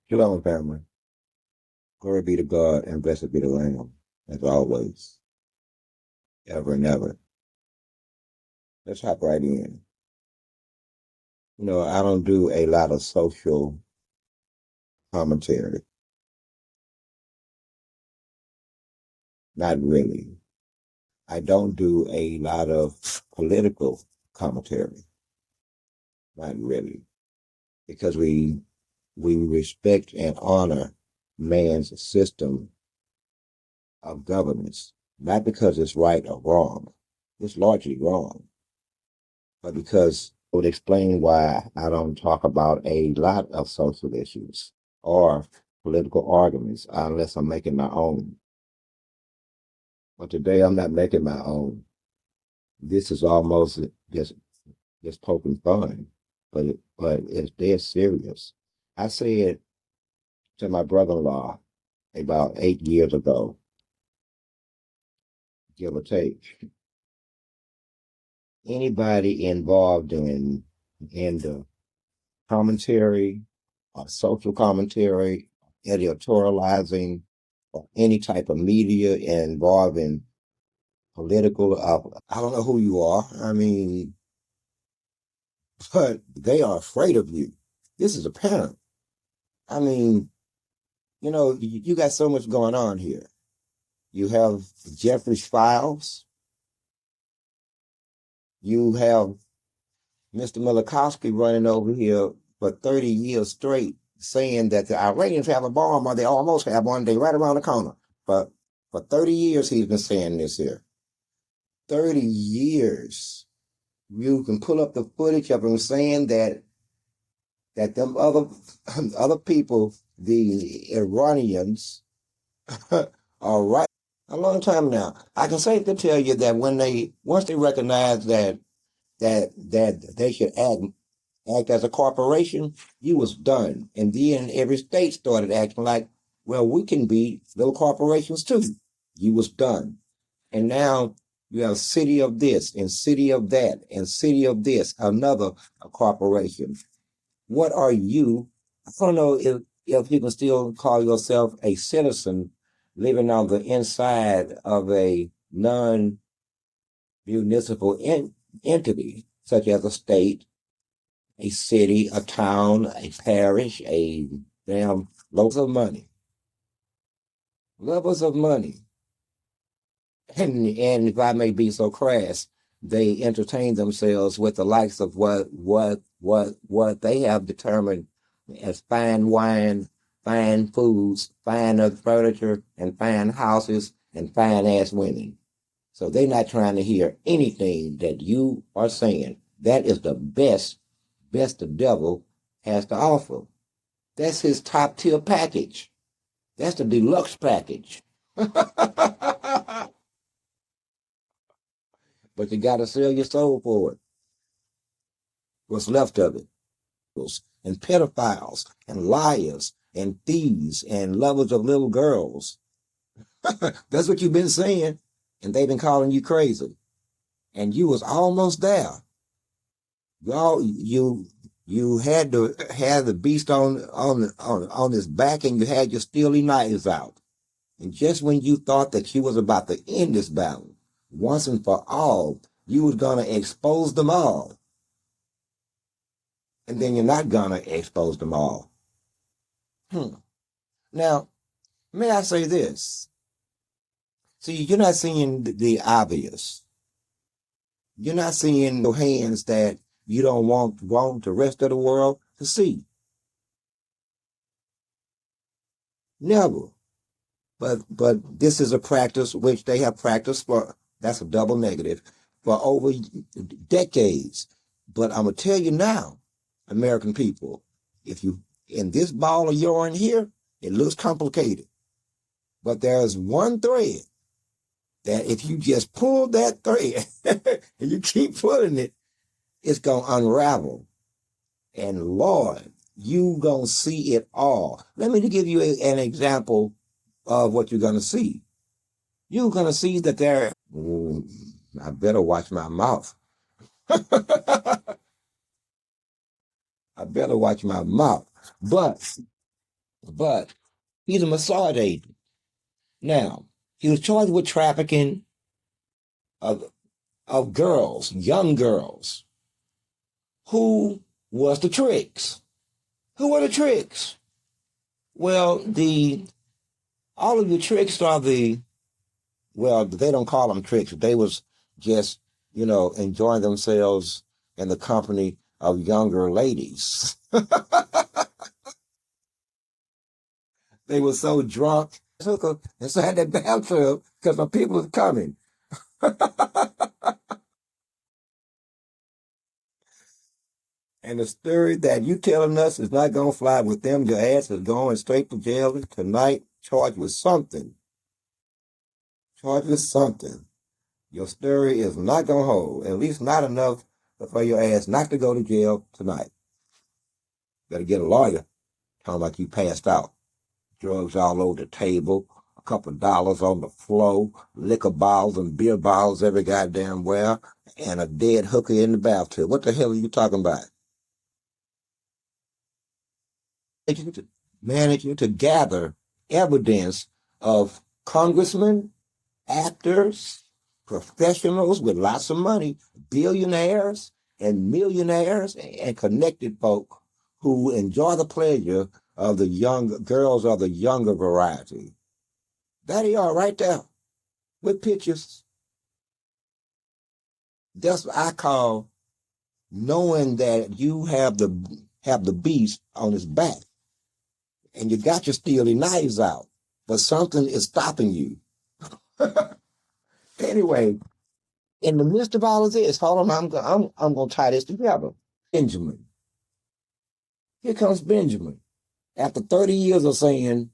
Shalom, family. Glory be to God and blessed be the Lamb, as always, ever and ever. Let's hop right in. I don't do a lot of social commentary. Not really. I don't do a lot of political commentary. Not really. Because we respect and honor man's system of governance, not because it's right or wrong. It's largely wrong, but because it would explain why I don't talk about a lot of social issues or political arguments unless I'm making my own. But today I'm not making my own. This is almost just poking fun, but it's dead serious. I said to my brother-in-law about 8 years ago, give or take, anybody involved in the commentary or social commentary, editorializing, or any type of media involving political. I don't know who you are. I mean, but they are afraid of you. This is apparent. I mean, you got so much going on here. You have Jeffrey's files. You have Mr. Milikowski running over here for 30 years straight saying that the Iranians have a bomb or they almost have one. They right around the corner. But for 30 years, he's been saying this here. 30 years. You can pull up the footage of him saying that them other people, the Iranians, are right. A long time now. I can safely tell you that once they recognize that they should act as a corporation, you was done. And then every state started acting like, well, we can be little corporations too. You was done. And now you have city of this and city of that and city of this, another corporation. What are you? I don't know if you can still call yourself a citizen living on the inside of a non-municipal entity, such as a state, a city, a town, a parish, a damn loads of money. Levels of money. And if I may be so crass, they entertain themselves with the likes of what they have determined as fine wine, fine foods, fine furniture, and fine houses, and fine ass women. So they're not trying to hear anything that you are saying. That is the best the devil has to offer. That's his top tier package. That's the deluxe package. But you got to sell your soul for it. What's left of it. And pedophiles and liars and thieves and lovers of little girls. That's what you've been saying. And they've been calling you crazy. And you was almost there. You had the beast on his back, and you had your steely knives out. And just when you thought that you was about to end this battle, once and for all, you was gonna expose them all. And then you're not gonna expose them all. Now, may I say this? See, you're not seeing the obvious. You're not seeing the hands that you don't want the rest of the world to see. Never. But this is a practice which they have practiced for, that's a double negative, for over decades. But I'm gonna tell you now, American people, if you in this ball of yarn here, it looks complicated. But there's one thread that if you just pull that thread and you keep pulling it, it's gonna unravel. And Lord, you gonna see it all. Let me give you an example of what you're gonna see. You're gonna see that there. Ooh, I better watch my mouth. I better watch my mouth. But but he's a Mossad agent. Now, he was charged with trafficking of, of girls, young girls. Who was the tricks? Who were the tricks? Well, the all of the tricks are they don't call them tricks. They was just, enjoying themselves in the company of younger ladies. They were so drunk, took her inside that bathtub because the people was coming. And the story that you telling us is not gonna fly with them. Your ass is going straight to jail tonight, charged with something. Charged with something. Your story is not gonna hold, at least not enough for your ass not to go to jail tonight. Better get a lawyer. Talking about you passed out. Drugs all over the table, a couple of dollars on the floor, liquor bottles and beer bottles every goddamn where, and a dead hooker in the bathtub. What the hell are you talking about? Managing to gather evidence of congressmen, actors, professionals with lots of money, billionaires and millionaires and connected folk who enjoy the pleasure of the young girls of the younger variety. There they are right there with pictures. That's what I call knowing that you have the beast on his back and you got your steely knives out, but something is stopping you. Anyway, in the midst of all of this, hold on, I'm gonna tie this together. Benjamin, here comes Benjamin. After 30 years of saying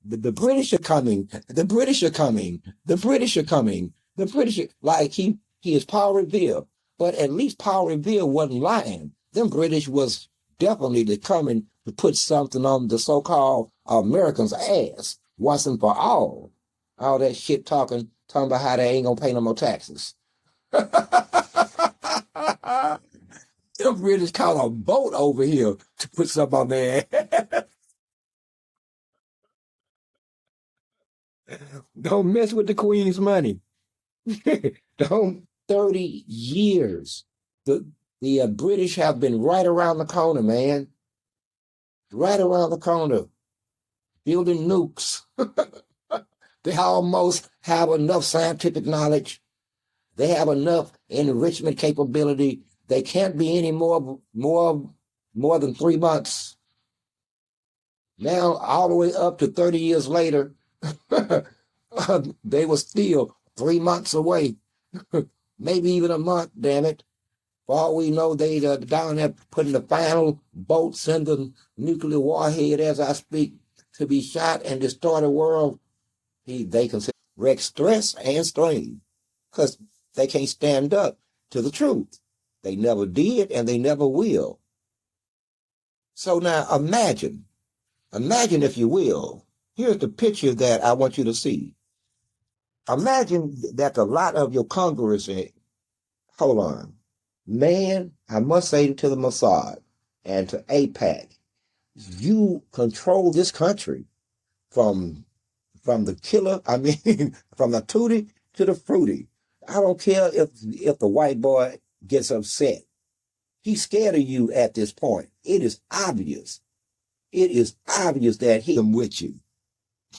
the British are coming, the British are coming, the British are coming, the British are, like he is Paul Revere, but at least Paul Revere wasn't lying. Them British was definitely coming to put something on the so-called Americans' ass once and for all. All that shit talking about how they ain't gonna pay no more taxes. Them British call a boat over here to put something on there. Don't mess with the Queen's money. Don't 30 years. The British have been right around the corner, man. Right around the corner, building nukes. They almost have enough scientific knowledge. They have enough enrichment capability. They can't be any more than 3 months. Now, all the way up to 30 years later, they were still 3 months away, maybe even a month, damn it. For all we know, they down there putting the final bolts in the nuclear warhead as I speak to be shot and destroy the world. They consider wreck stress and strain because they can't stand up to the truth. They never did and they never will. So now imagine if you will, here's the picture that I want you to see. Imagine that a lot of your Congress, hold on, man, I must say to the Mossad and to APAC, you control this country from the killer, I mean, from the tootie to the fruity. I don't care if the white boy gets upset. He's scared of you at this point. It is obvious. It is obvious that he's with you,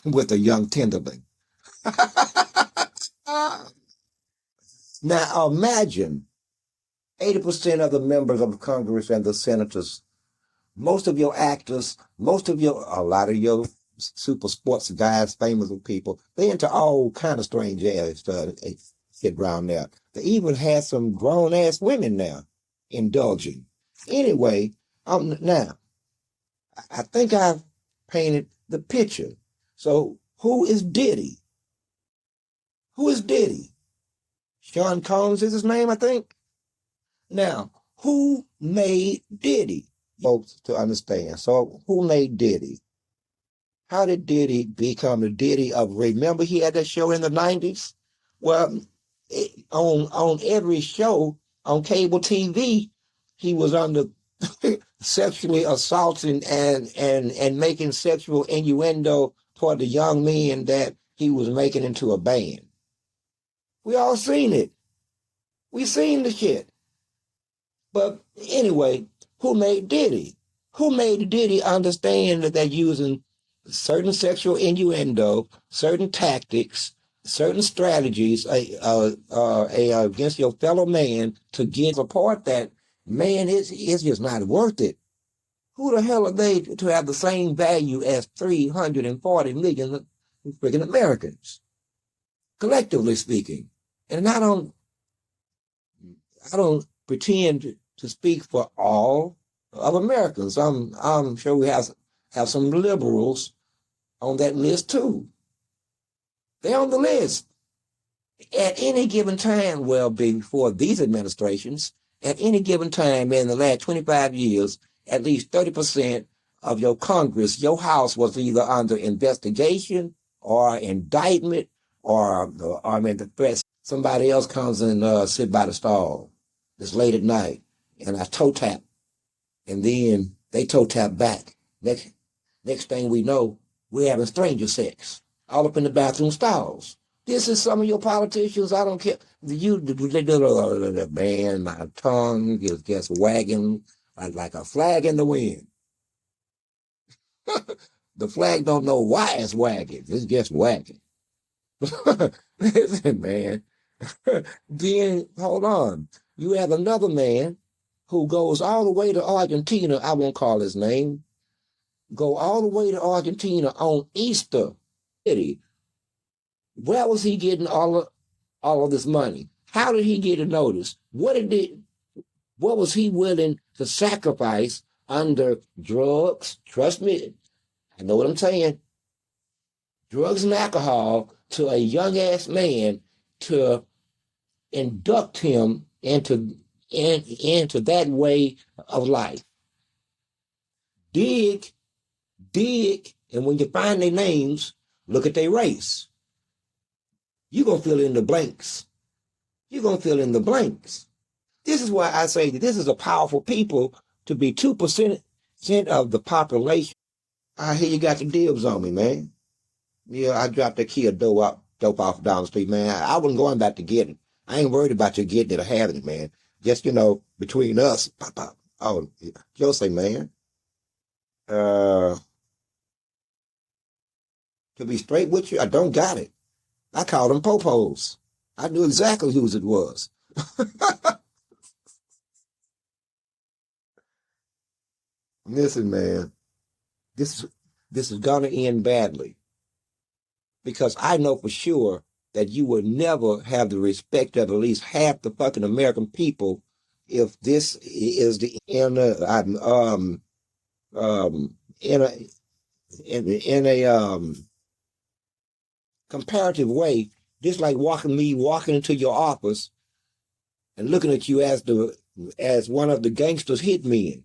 with a young tenderling. Now imagine 80% of the members of Congress and the senators, most of your actors, a lot of your super sports guys, famous people, they into all kind of strange ass stuff. Shit around there. They even had some grown ass women now indulging. Anyway, now I think I've painted the picture. So who is Diddy? Who is Diddy? Sean Combs is his name, I think. Now, who made Diddy? Folks to understand. So who made Diddy? How did Diddy become the Diddy of? Remember, he had that show in the 90s. Well, on every show on cable TV, he was on sexually assaulting and making sexual innuendo toward the young men that he was making into a band. We all seen it. We seen the shit. But anyway, who made Diddy? Who made Diddy understand that they're using certain sexual innuendo, certain tactics, certain strategies against your fellow man to get support that man is just not worth it? Who the hell are they to have the same value as 340 million freaking Americans, collectively speaking? And I don't pretend to speak for all of Americans. I'm sure we have some liberals on that list too. They're on the list. At any given time, well, before these administrations, at any given time in the last 25 years, at least 30% of your Congress, your House was either under investigation or indictment or I mean, the threats. Somebody else comes and sit by the stall. It's late at night, and I toe tap, and then they toe tap back. Next thing we know, we're having stranger sex all up in the bathroom stalls. This is some of your politicians. I don't care. Man, my tongue is just wagging like a flag in the wind. The flag don't know why it's wagging. It's just wagging. Listen, man. Then, hold on. You have another man who goes all the way to Argentina. I won't call his name. Go all the way to Argentina on Easter. Where was he getting all of this money? How did he get a notice? What was he willing to sacrifice under drugs? Trust me, I know what I'm saying. Drugs and alcohol to a young ass man to induct him into that way of life. Dig, and when you find their names, look at their race. You're gonna fill in the blanks. You're gonna fill in the blanks. This is why I say that this is a powerful people to be 2% of the population. I hear you got the dibs on me, man. Yeah, I dropped that key of dope off down the street, man. I wasn't going back to get it. I ain't worried about you getting it or having it, man. Just, between us, pop, pop. Oh, Jose, man. Uh, to be straight with you, I don't got it. I called them popos. I knew exactly whose it was. Listen, man, this this is gonna end badly because I know for sure that you will never have the respect of at least half the fucking American people if this is the um in a in a comparative way. Just like walking into your office and looking at you as one of the gangsters hitmen,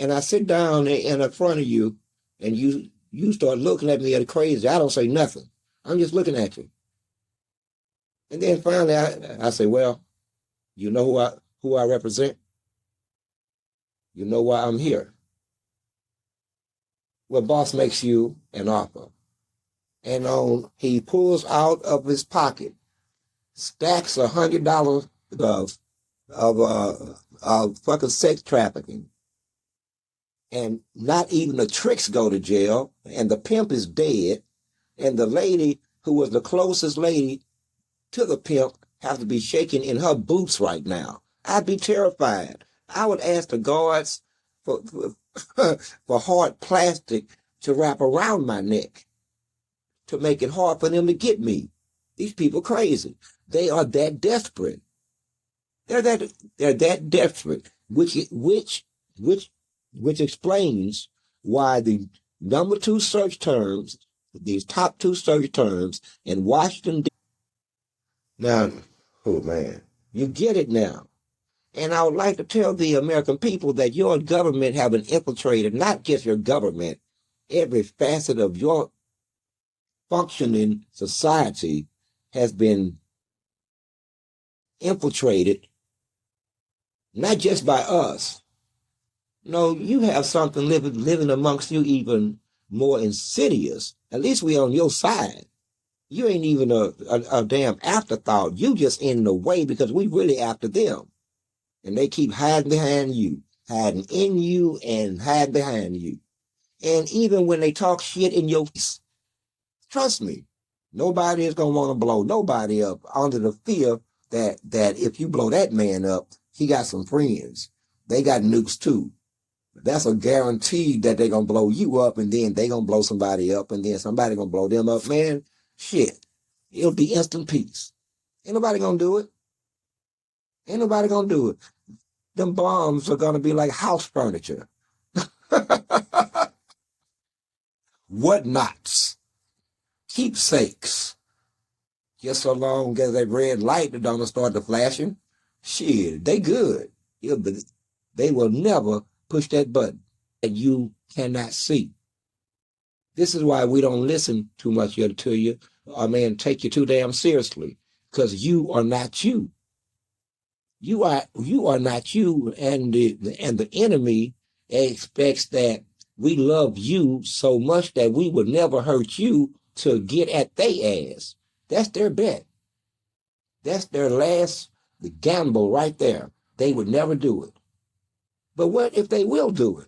and I sit down in front of you, and you start looking at me at crazy. I don't say nothing. I'm just looking at you, and then finally I say, well, you know who I represent. You know why I'm here. Well, boss makes you an offer, and he pulls out of his pocket stacks $100 of fucking sex trafficking, and not even the tricks go to jail, and the pimp is dead, and the lady who was the closest lady to the pimp has to be shaking in her boots right now. I'd be terrified. I would ask the guards for for hard plastic to wrap around my neck to make it hard for them to get me. These people crazy. They are that desperate. They're that desperate, which explains why the number two search terms, these top two search terms in Washington. Now, oh man, you get it now. And I would like to tell the American people that your government have been infiltrated, not just your government, every facet of your functioning society has been infiltrated, not just by us, No, you have something living amongst you even more insidious. At least we on your side. You ain't even a damn afterthought. You just in the way because we really after them. And they keep hiding behind you, hiding in you and hiding behind you. And even when they talk shit in your face, trust me, nobody is gonna want to blow nobody up under the fear that if you blow that man up, he got some friends. They got nukes too. That's a guarantee that they're gonna blow you up and then they gonna blow somebody up and then somebody gonna blow them up. Man, shit. It'll be instant peace. Ain't nobody gonna do it. Ain't nobody gonna do it. Them bombs are gonna be like house furniture. Whatnots, keepsakes. Just so long as that red light don't start to flashing, shit, they good. They will never push that button that you cannot see. This is why we don't listen too much to you, or man, take you too damn seriously, because you are not you. You are not you, and the enemy expects that we love you so much that we would never hurt you to get at they ass. That's their bet. That's their last gamble right there. They would never do it. But what if they will do it?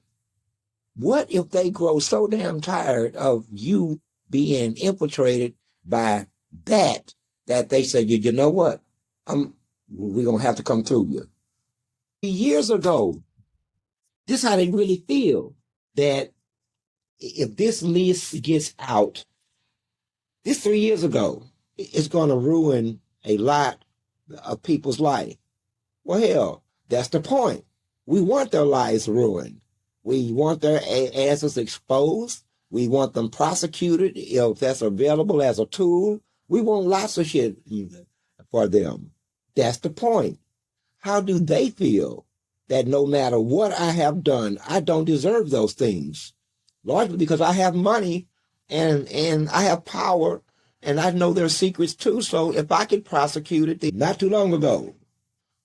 What if they grow so damn tired of you being infiltrated by that they say, you know what? We're going to have to come through you. Years ago, this is how they really feel, that if this list gets out, this 3 years ago, it's going to ruin a lot of people's life. Well, hell, that's the point. We want their lives ruined. We want their asses exposed. We want them prosecuted if that's available as a tool. We want lots of shit for them. That's the point. How do they feel that no matter what I have done, I don't deserve those things? Largely because I have money and I have power and I know their secrets too. So if I could prosecute it, not too long ago,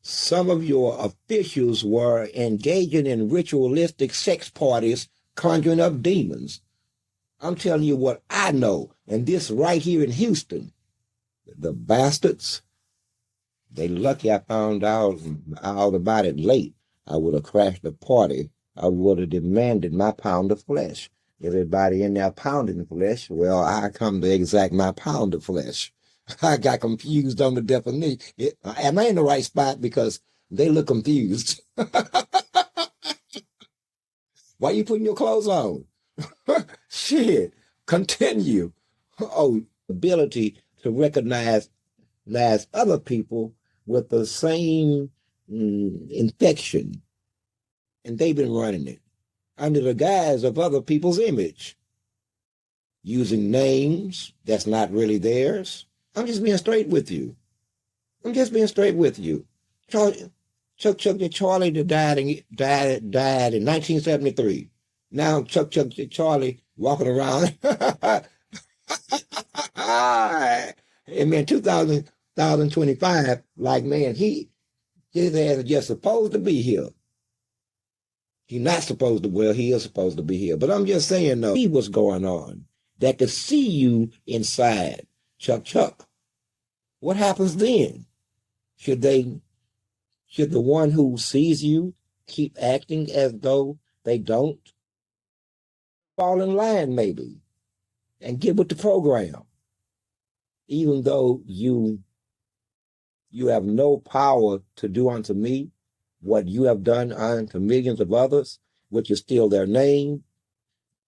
some of your officials were engaging in ritualistic sex parties, conjuring up demons. I'm telling you what I know, and this right here in Houston, the bastards, they lucky I found out all about it late. I would have crashed the party. I would have demanded my pound of flesh. Everybody in there pounding flesh, well, I come to exact my pound of flesh. I got confused on the definition. Am I in the right spot? Because they look confused. Why you putting your clothes on? Shit. Continue. Oh, ability to recognize other people with the same infection. And they've been running it under the guise of other people's image, using names that's not really theirs. I'm just being straight with you. Charlie, Chuck Charlie died in 1973. Now Chuck Charlie walking around. And man, 2025, like man, his ass is just supposed to be here. He's not supposed to, well, he is supposed to be here. But I'm just saying, though, see what's going on. That to see you inside, Chuck. What happens then? Should the one who sees you keep acting as though they don't? Fall in line, maybe, and get with the program. Even though you have no power to do unto me what you have done unto millions of others, which is steal their name,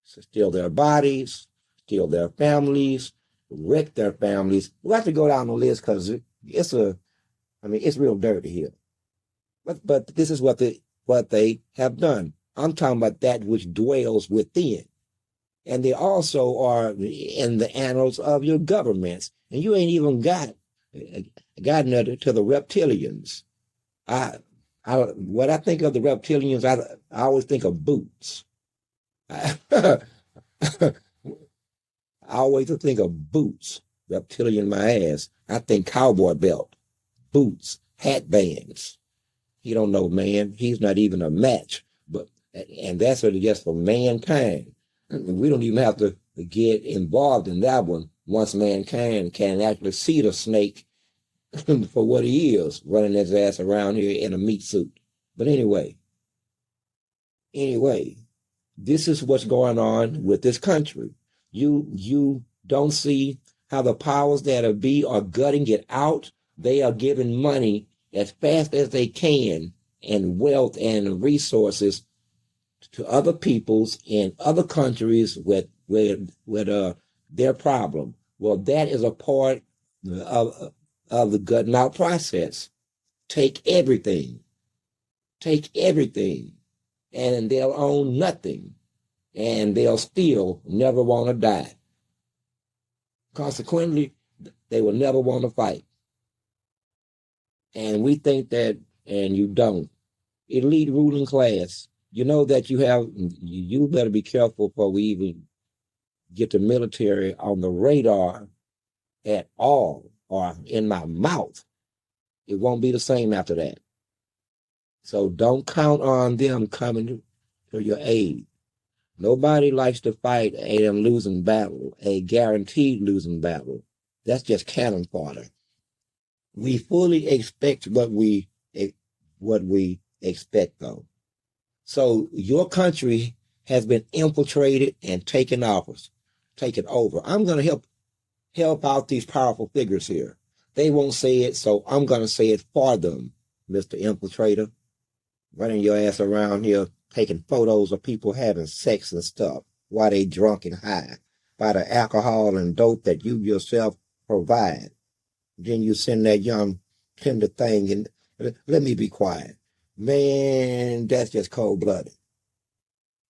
steal their bodies, steal their families, wreck their families. We'll have to go down the list because it's real dirty here. But this is what they have done. I'm talking about that which dwells within. And they also are in the annals of your governments. And you ain't even gotten to the reptilians. What I think of the reptilians, I always think of boots. I always think of boots. Reptilian my ass. I think cowboy belt, boots, hat bands. He don't know, man. He's not even a match. But And that's really just for mankind. We don't even have to get involved in that one once mankind can actually see the snake for what he is, running his ass around here in a meat suit. But anyway, this is what's going on with this country. You don't see how the powers that be are gutting it out. They are giving money as fast as they can and wealth and resources to other peoples in other countries with their problem. Well, that is a part of the gutting out process. Take everything, and they'll own nothing, and they'll still never want to die. Consequently, they will never want to fight. And we think that, and you don't. Elite ruling class, you know that you better be careful before we even get the military on the radar at all, or in my mouth. It won't be the same after that. So don't count on them coming to your aid. Nobody likes to fight a losing battle, a guaranteed losing battle. That's just cannon fodder. We fully expect what we expect, though. So your country has been infiltrated and taken over. I'm going to help out these powerful figures here. They won't say it, so I'm going to say it for them, Mr. Infiltrator. Running your ass around here, taking photos of people having sex and stuff while they drunk and high by the alcohol and dope that you yourself provide. Then you send that young tender thing and let me be quiet. Man, that's just cold-blooded.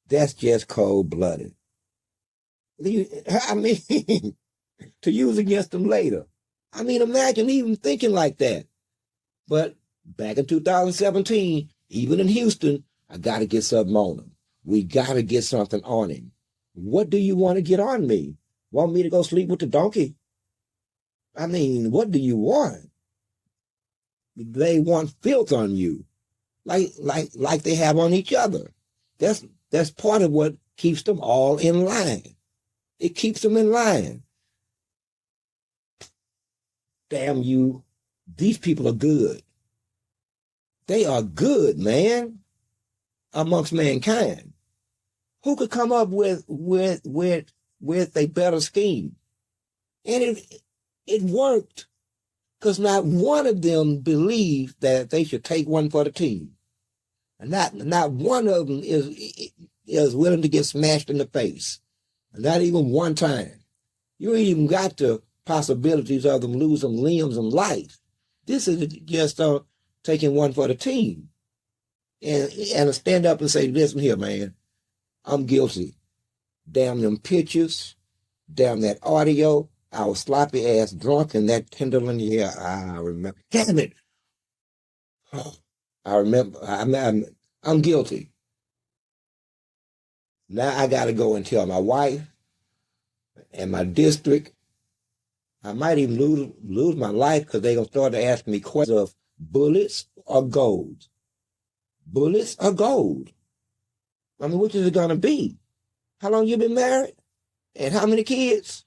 That's just cold-blooded. I mean, to use against them later. I mean, imagine even thinking like that. But back in 2017, even in Houston, I got to get something on him. We got to get something on him. What do you want to get on me? Want me to go sleep with the donkey? I mean, what do you want? They want filth on you, like they have on each other. That's part of what keeps them all in line. It keeps them in line. Damn you, these people are good. They are good, man, amongst mankind. Who could come up with a better scheme? And it worked, because not one of them believed that they should take one for the team. And not one of them is willing to get smashed in the face. Not even one time. You ain't even got the possibilities of them losing limbs and life. This is just taking one for the team. And stand up and say, listen here, man, I'm guilty. Damn them pictures, damn that audio. I was sloppy ass drunk and that Tenderland, yeah, I remember. Damn it. I remember. I'm guilty. Now I got to go and tell my wife and my district. I might even lose my life because they're going to start to ask me questions of bullets or gold. Bullets or gold? I mean, which is it going to be? How long you been married? And how many kids?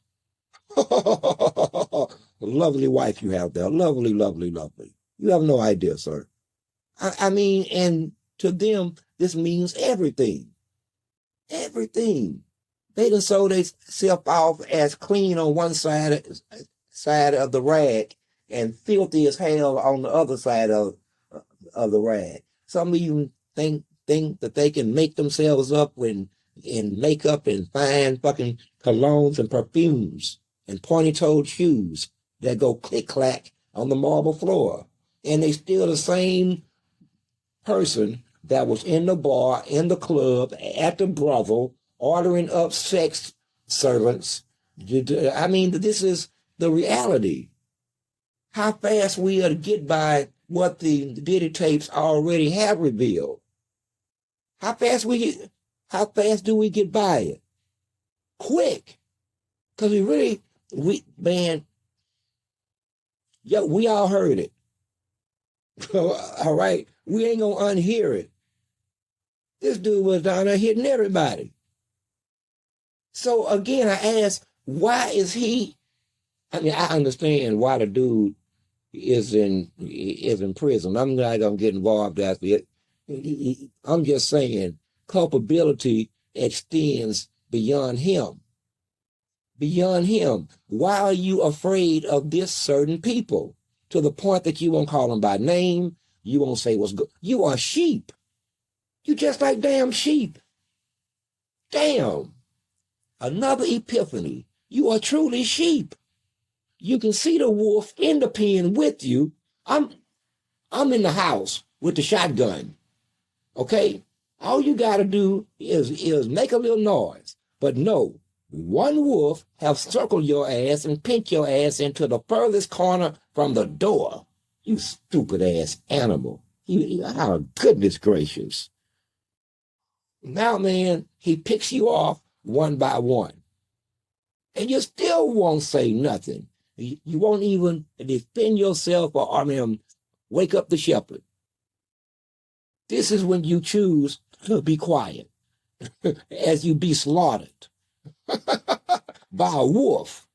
Lovely wife you have there. Lovely, lovely, lovely. You have no idea, sir. I mean, and to them, this means everything. Everything. They done sold themselves off as clean on one side of the rag and filthy as hell on the other side of the rag. Some even think that they can make themselves up in makeup and fine fucking colognes and perfumes and pointy-toed shoes that go click-clack on the marble floor. And they still the same person that was in the bar, in the club, at the brothel, ordering up sex servants. I mean, this is the reality. How fast we are to get by what the Diddy tapes already have revealed. How fast do we get by it? Quick. Because we all heard it. All right? We ain't going to unhear it. This dude was down there hitting everybody. So again, I ask, why is he? I mean, I understand why the dude is in prison. I'm not gonna get involved after it. I'm just saying culpability extends beyond him. Beyond him. Why are you afraid of this certain people? To the point that you won't call them by name, you won't say what's good. You are sheep. You just like damn sheep. Damn. Another epiphany. You are truly sheep. You can see the wolf in the pen with you. I'm in the house with the shotgun. Okay? All you gotta do is make a little noise. But no, one wolf have circled your ass and pinned your ass into the furthest corner from the door. You stupid ass animal. Oh, goodness gracious. Now, man, he picks you off one by one. And you still won't say nothing. You won't even defend yourself or, wake up the shepherd. This is when you choose to be quiet as you be slaughtered by a wolf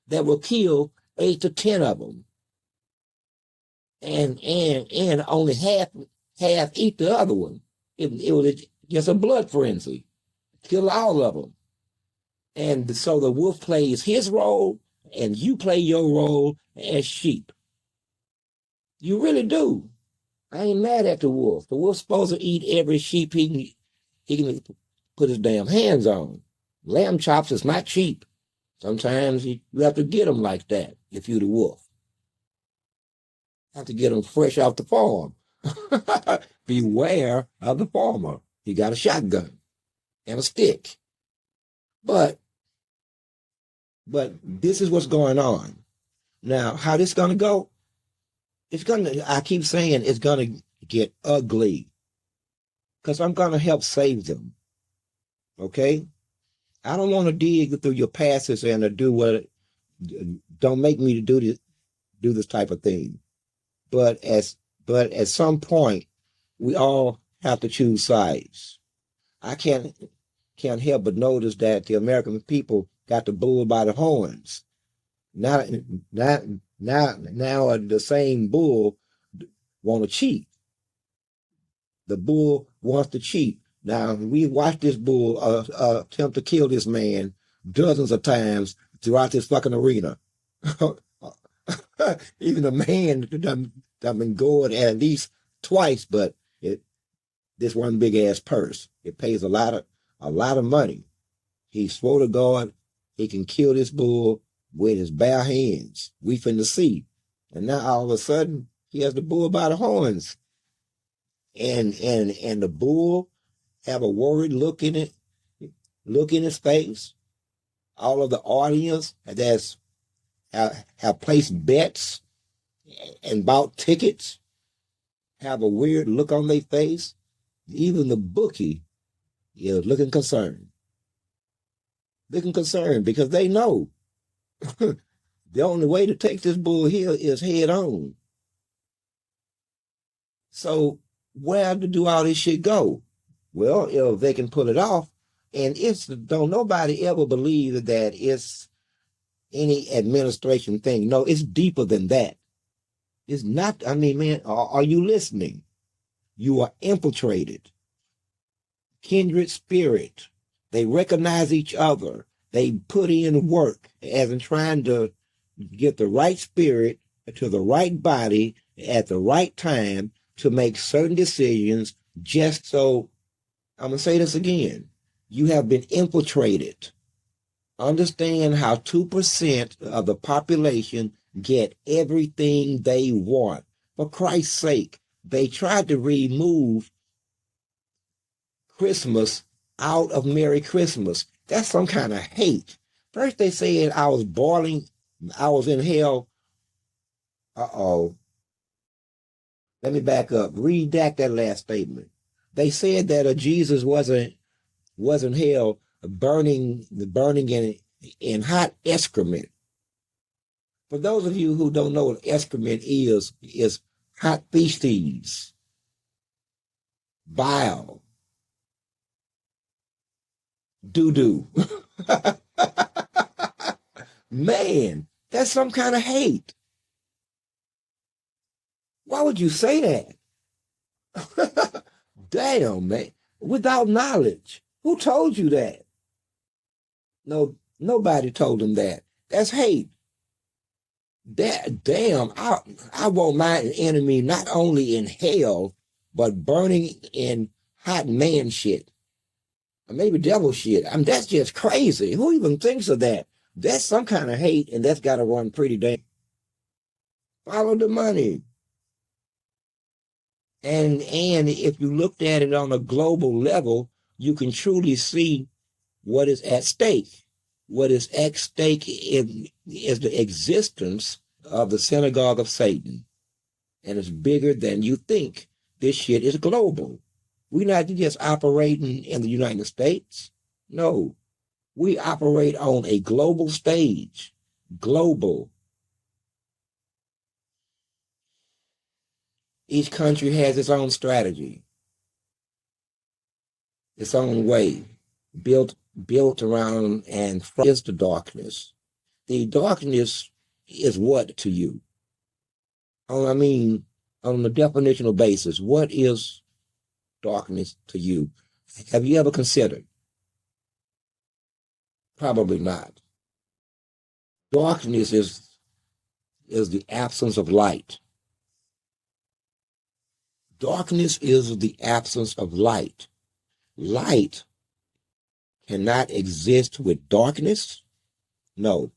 that will kill 8 to 10 of them. And only half eat the other one. It was just a blood frenzy. Kill all of them. And so the wolf plays his role and you play your role as sheep. You really do. I ain't mad at the wolf. The wolf's supposed to eat every sheep he can put his damn hands on. Lamb chops is not cheap. Sometimes you have to get them like that if you're the wolf. Have to get them fresh off the farm. Beware of the farmer. He got a shotgun and a stick. But this is what's going on. Now, how this gonna go? I keep saying it's gonna get ugly. Because I'm gonna help save them. Okay? I don't want to dig through your passes and don't make me to do this type of thing. But at some point, we all have to choose sides. I can't help but notice that the American people got the bull by the horns. Now the same bull want to cheat. The bull wants to cheat. Now we watched this bull attempt to kill this man dozens of times throughout this fucking arena. Even the man done been gored at least twice, but this one big ass purse. It pays a lot of money. He swore to God he can kill this bull with his bare hands. We finna see. And now all of a sudden he has the bull by the horns. And the bull have a worried look in his face. All of the audience have placed bets and bought tickets have a weird look on their face. Even the bookie is looking concerned. Looking concerned because they know the only way to take this bull here is head on. So where do all this shit go? Well, if they can pull it off, and don't nobody ever believe that it's any administration thing. No, it's deeper than that. It's not, man, are you listening? You are infiltrated. Kindred spirit. They recognize each other. They put in work as in trying to get the right spirit to the right body at the right time to make certain decisions just so, I'm going to say this again, you have been infiltrated. Understand how 2% of the population get everything they want. For Christ's sake, they tried to remove Christmas out of Merry Christmas. That's some kind of hate. First they said I was in hell. Uh-oh. Let me back up. Redact that last statement. They said that Jesus wasn't hell burning in hot excrement. For those of you who don't know what excrement is hot feces, bile, doo-doo. Man, that's some kind of hate. Why would you say that? Damn, man. Without knowledge. Who told you that? No, nobody told him that. That's hate. That damn, I want my enemy not only in hell, but burning in hot man shit. Or maybe devil shit. I mean, that's just crazy. Who even thinks of that? That's some kind of hate, and that's got to run pretty damn. Follow the money. And if you looked at it on a global level, you can truly see what is at stake. What is at stake is the existence of the synagogue of Satan. And it's bigger than you think. This shit is global. We're not just operating in the United States. No, we operate on a global stage. Global. Each country has its own strategy, its own way, built around and from is the darkness. The darkness is what to you? I mean, on a definitional basis, what is darkness to you? Have you ever considered? Probably not. Darkness is the absence of light. Darkness is the absence of light. Light cannot exist with darkness. No,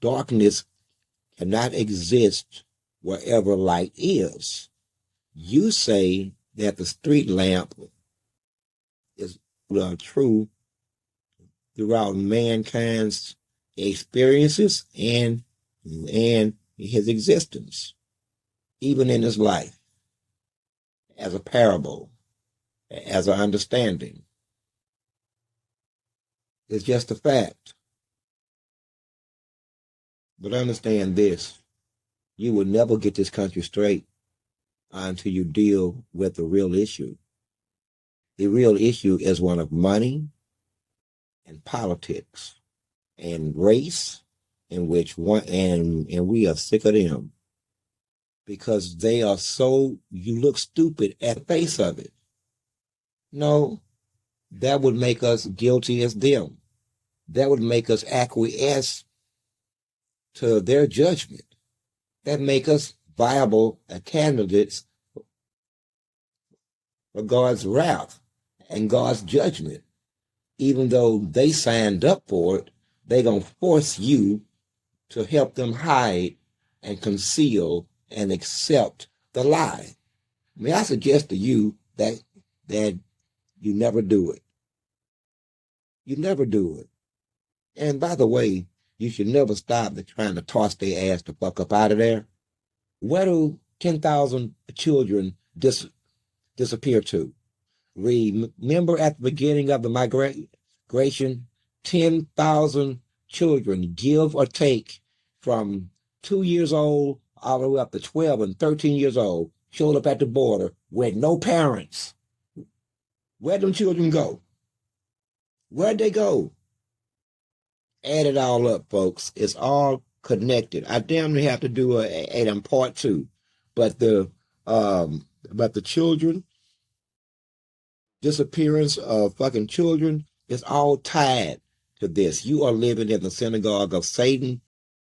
darkness cannot exist wherever light is. You say that the street lamp is true throughout mankind's experiences and his existence, even in his life, as a parable, as an understanding. It's just a fact. But understand this, you will never get this country straight until you deal with the real issue. The real issue is one of money and politics and race, in which one and we are sick of them because they are so, you look stupid at the face of it. No, that would make us guilty as them. That would make us acquiesce to their judgment. That make us viable candidates for God's wrath and God's judgment. Even though they signed up for it, they're going to force you to help them hide and conceal and accept the lie. May I suggest to you that you never do it. You never do it. And by the way, you should never stop trying to toss their ass the fuck up out of there. Where do 10,000 children disappear to? Remember at the beginning of the migration, 10,000 children, give or take, from 2 years old all the way up to 12 and 13 years old, showed up at the border with no parents. Where'd them children go? Where'd they go? Add it all up, folks. It's all connected. I damn near have to do a part two, but the children, disappearance of fucking children, is all tied to this. You are living in the synagogue of Satan,